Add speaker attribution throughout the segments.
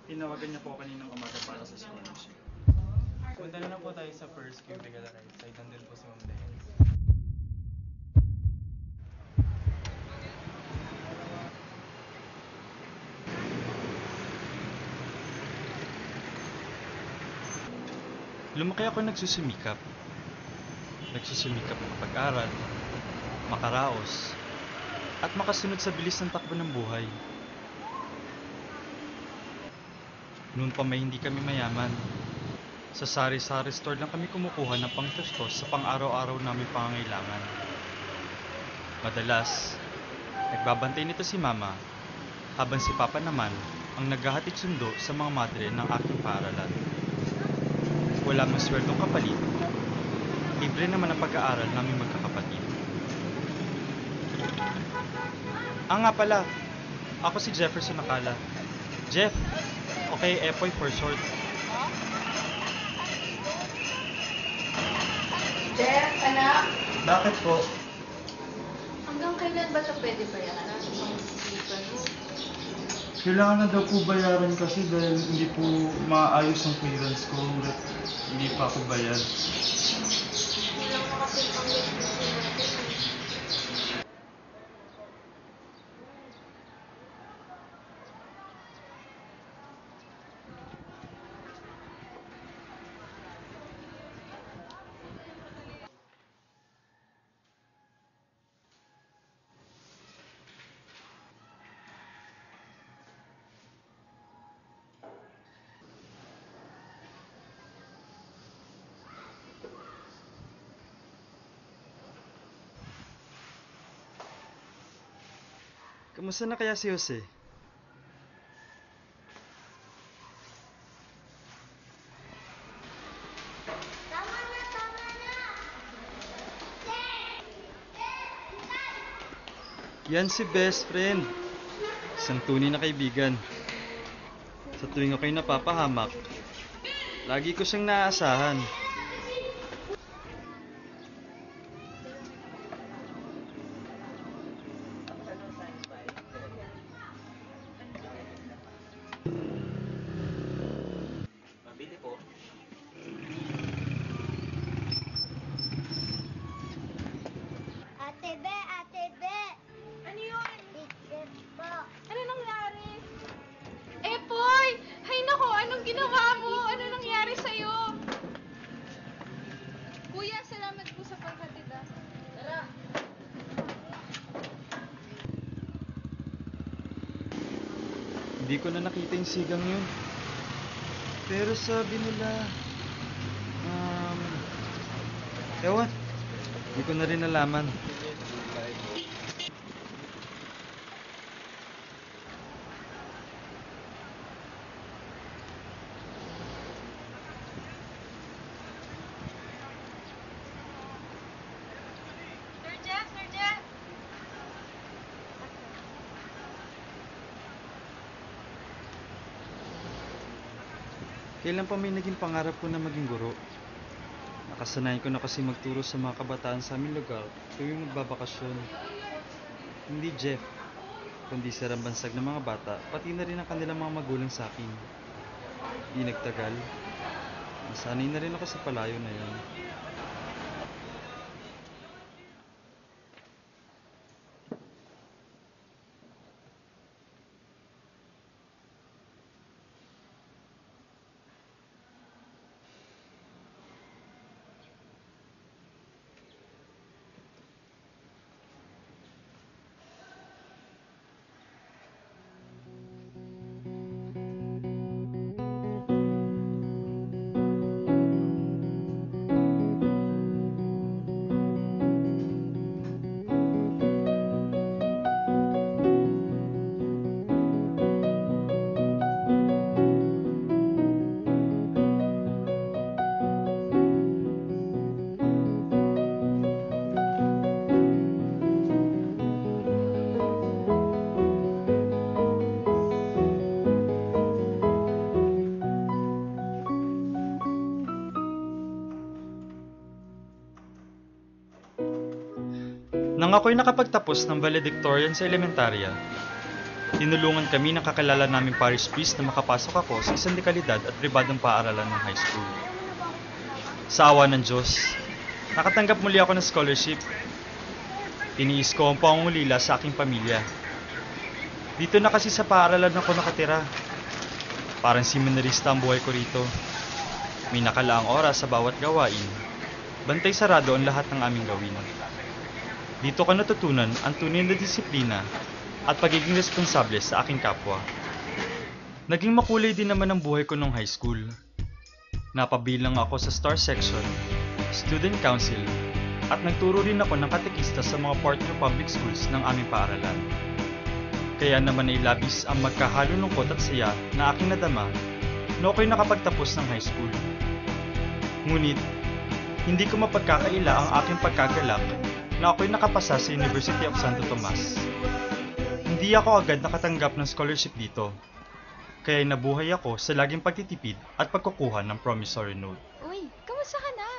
Speaker 1: tinawagan niya po kaninang umaga para sa scholarship.
Speaker 2: Punta na lang po tayo sa first cubicle right side. Nandun po si Ma'am Dayan.
Speaker 1: Lumaki ako nagsusumikap. Nagsusumikap makapag-aral, makaraos, at makasunod sa bilis ng takbo ng buhay. Noon pa may hindi kami mayaman. Sa sari-sari store lang kami kumukuha ng pangtustos sa pang-araw-araw naming pangangailangan. Madalas, nagbabantay nito si Mama, habang si Papa naman ang naghahatid sundo sa mga madre ng aking paaralan. Wala mang swerdong kapalit, libre naman ang pag-aaral naming magkakapatid. Nga pala, ako si Jefferson Nakala. Jeff, okay, Epoy for short.
Speaker 3: Jeff, anak,
Speaker 1: Bakit po?
Speaker 3: hanggang kailan ba ito pwede bayaran? Ano pang sleeper mo?
Speaker 1: Kailangan na daw po bayaran kasi dahil hindi po maayos ang clearance ko hanggat hindi pa ako bayad.
Speaker 3: Hindi lang mo kasi pang business natin.
Speaker 1: Kamusta na kaya si Jose? Yan si best friend. Isang tunay na kaibigan. Sa tuwing ako'y napapahamak, lagi ko siyang naaasahan.
Speaker 2: Mabili po.
Speaker 4: Ate Be! Ate Be!
Speaker 3: Ano yun?
Speaker 4: Ticket po.
Speaker 3: Ano nangyari? Epoy! Hay nako, anong ginawa mo? Ano nangyari sa'yo? Kuya, salamat po sa paghatid. Tara.
Speaker 1: Hindi ko na nakita yung sigang yun. Pero sabi nila, ewan, hindi ko na rin nalaman.
Speaker 3: Sir Jeff! Sir Jeff!
Speaker 1: Kailan pa may naging pangarap ko na maging guro? Nakasanayan ko na kasi magturo sa mga kabataan sa aming lugar tuwing magbabakasyon. Hindi Jeff, kundi sa rambansag ng mga bata, pati na rin ang kanilang mga magulang sa akin. Di nagtagal, nasanay na rin ako sa palayo na yan. Nang ako'y nakapagtapos ng valedictorian sa elementarya, Tinulungan kami ng kakilala naming parish priest na makapasok ako sa isang dekalidad at pribadong paaralan ng high school. Sa awa ng Diyos, nakatanggap muli ako ng scholarship. Tiniis ko ang pangungulila sa aking pamilya. Dito na kasi sa paaralan ako nakatira. Parang seminarista ang buhay ko rito. May nakalaang oras sa bawat gawain. Bantay sarado ang lahat ng aming gawin. Dito ko natutunan ang tunay na disiplina at pagiging responsable sa aking kapwa. Naging makulay din naman ang buhay ko nung high school. Napabilang ako sa Star Section, Student Council, at nagturo rin ako ng katekista sa mga partner public schools ng aming paaralan. Kaya naman ay labis ang magkahalulungkot at saya na aking nadama na ako'y nakapagtapos ng high school. Ngunit, hindi ko mapagkakaila ang aking pagkagalak na ako'y nakapasa sa University of Santo Tomas. Hindi ako agad nakatanggap ng scholarship dito, kaya nabuhay ako sa laging pagtitipid at pagkukuha ng promissory note.
Speaker 3: Uy, kamusta ka na?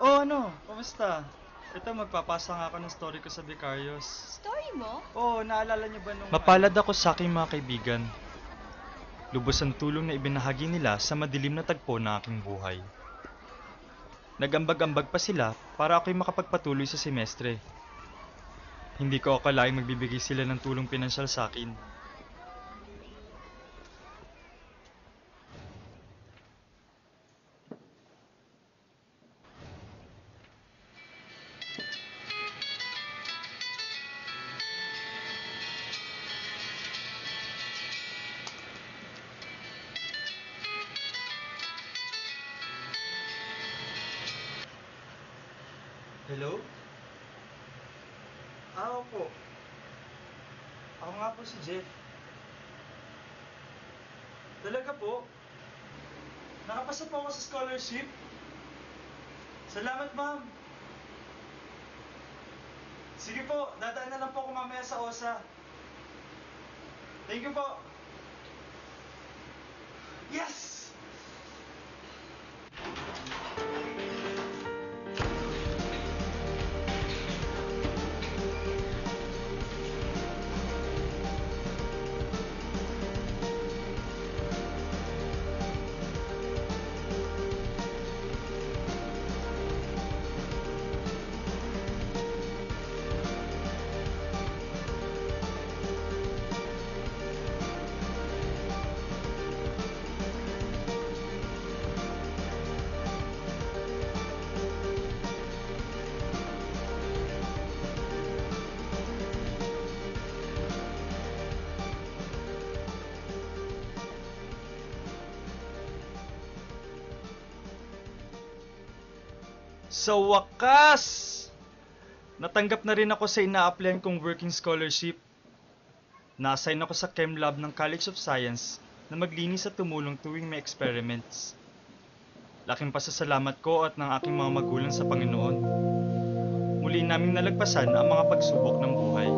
Speaker 1: Oh ano, kamusta? Ito, magpapasa nga ako ng story ko sa Vicarious.
Speaker 3: Story mo?
Speaker 1: Oh, naalala niyo ba nung... Mapalad ako sa aking mga kaibigan. Lubos ang tulong na ibinahagi nila sa madilim na tagpo ng aking buhay. Nagambag-ambag pa sila para ako'y makapagpatuloy sa semestre. Hindi ko akalaing magbibigay sila ng tulong pinansyal sa akin. Hello? Opo. Ako nga po si Jeff. Talaga po? Nakapasa po ako sa scholarship? Salamat, ma'am. Sige po, dadaan na lang po ako mamaya sa OSA. Thank you po. Yes! Sa wakas! Natanggap na rin ako sa ina-applyan kong working scholarship. Na-assign ako sa Chem Lab ng College of Science na maglinis at tumulong tuwing may experiments. Laking pasasalamat ko at ng aking mga magulang sa Panginoon. Muli naming nalagpasan ang mga pagsubok ng buhay.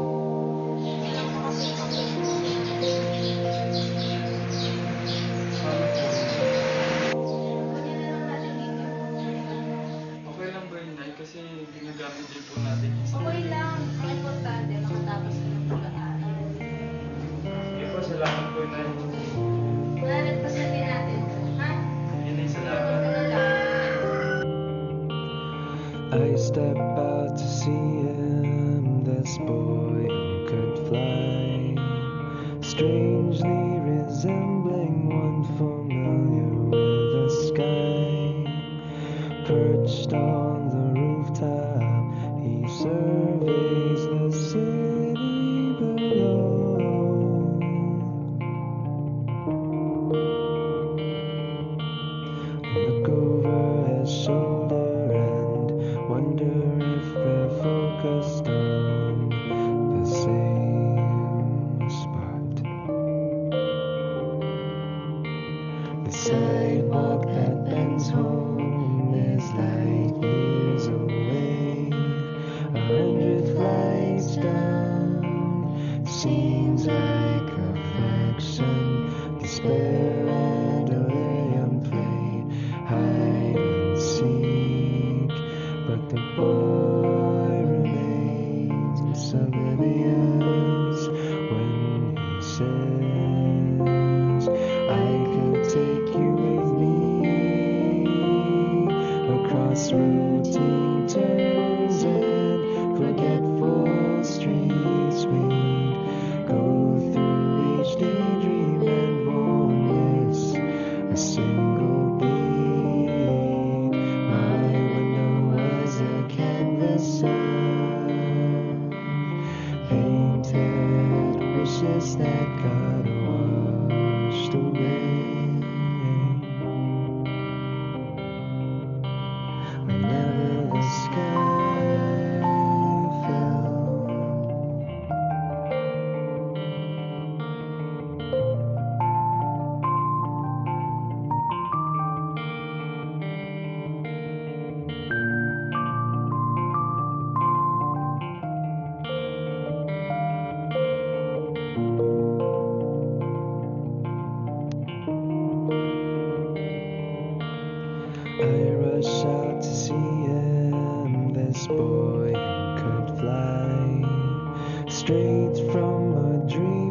Speaker 2: Okay lang ba yun, Nay? Kasi ginagamit din po natin yung
Speaker 5: Okay lang. Ang importante, makatapos ka ng pag-aaral.
Speaker 2: Sige po, salamat po, Nay.
Speaker 5: Malalagpasan din natin. Ha?
Speaker 2: Sige, Nay,
Speaker 5: Huwag
Speaker 2: salamat.
Speaker 5: ka na lang.
Speaker 6: I step out to see him, this boy who could fly, strangely resembling one familiar with the sky. Perched on the rooftop, he surveys the city below. Look over his shoulder and wonder if we're focused on the same spot. The sidewalk that bends home is light years away. 100 flights down seems like a fraction. Despair and delirium play hide and seek, but the boy remains oblivious when he says tears that got washed away. Whenever the sky fell, I rush out to see him, this boy who could fly straight from a dream.